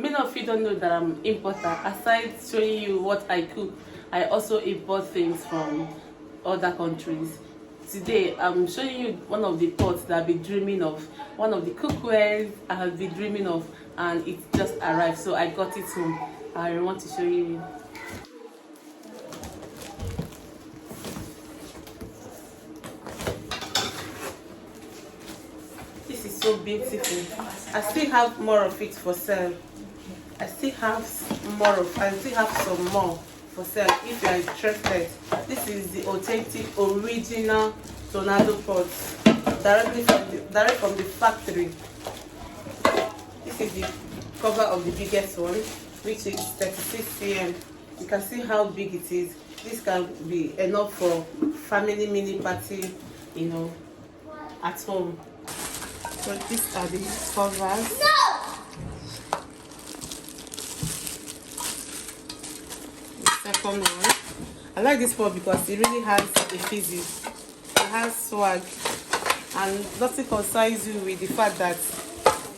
Many of you don't know that I'm an importer. Aside showing you what I cook, I also import things from other countries. Today I'm showing you one of the pots that I've been dreaming of, one of the cookwares I have been dreaming of, and it just arrived, so I got it home. I want to show you. This is so beautiful. I still have more of it for sale. I still have some more for sale if you are interested. This is the authentic original tornado pot, direct from the factory. This is the cover of the biggest one, which is 36 cm. You can see how big it is. This can be enough for family mini party, you know, at home. So these are the covers. The second one. I like this pot because it really has a physics. It has swag, and nothing concerns you with the fact that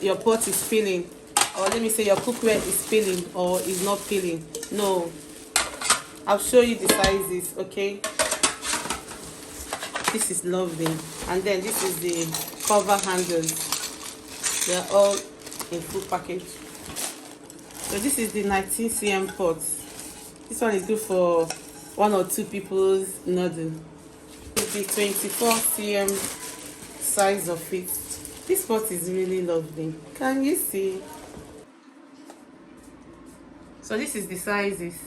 your pot is peeling, or let me say your cookware is peeling or is not peeling. No, I'll show you the sizes. Okay, this is lovely. And then this is the cover handles. They're all in full package. So this is the 19 cm pot. This one is good for 1 or 2 people's noodle. It's the 24 cm size of it. This pot is really lovely. Can you see? So this is the sizes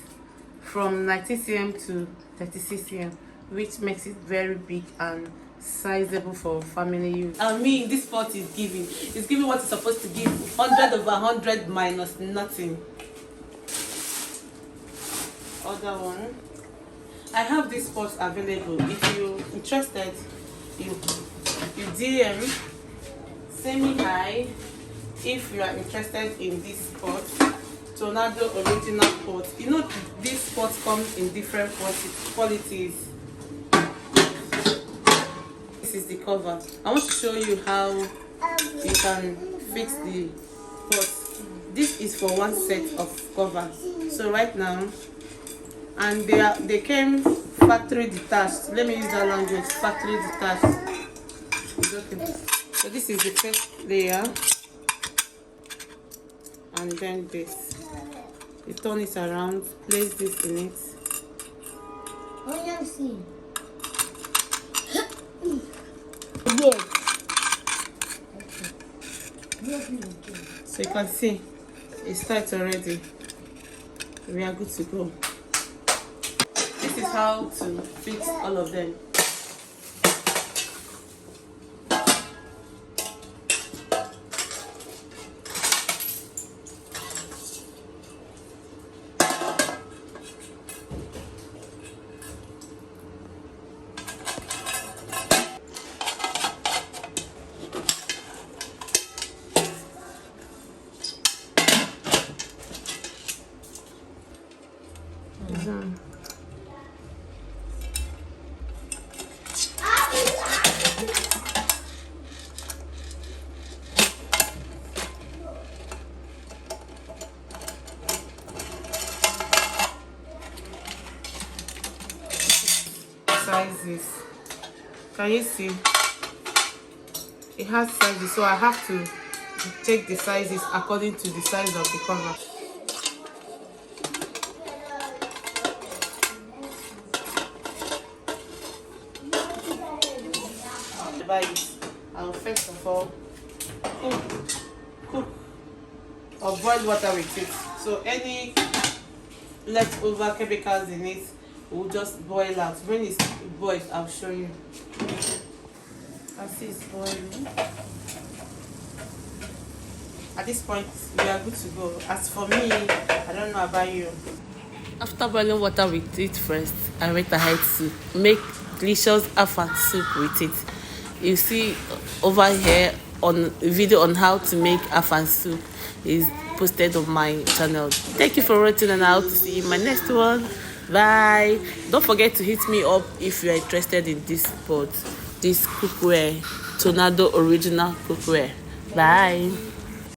from 19 cm to 36 cm, which makes it very big and sizable for family use. I mean, this pot is giving. It's giving what it's supposed to give. 100 over 100 minus nothing. Other one. I have this pot available. If you're interested, you DM, send me hi if you are interested in this pot. Tornado original pot. You know, this pot comes in different qualities. This is the cover. I want to show you how you can fix the pot. This is for one set of cover. So right now, and they came factory detached. Let me use that language, factory detached. Okay. So this is the first layer, and then this. You turn it around, place this in it. So you can see it's tight already. We are good to go. This is how to fix all of them. Sizes, can you see? It has sizes, so I have to take the sizes according to the size of the cover. I'll first of all cook or boil water with it. So any leftover chemicals in it will just boil out. When it's boiled, I'll show you. I see it's boiling. At this point, we are good to go. As for me, I don't know about you. After boiling water with it first, I went ahead to make delicious afan soup with it. You see over here on a video on how to make afan soup is posted on my channel. Thank you for watching, and I'll see you in my next one. Bye. Don't forget to hit me up if you are interested in this pot, this cookware, Tornado original cookware. Bye.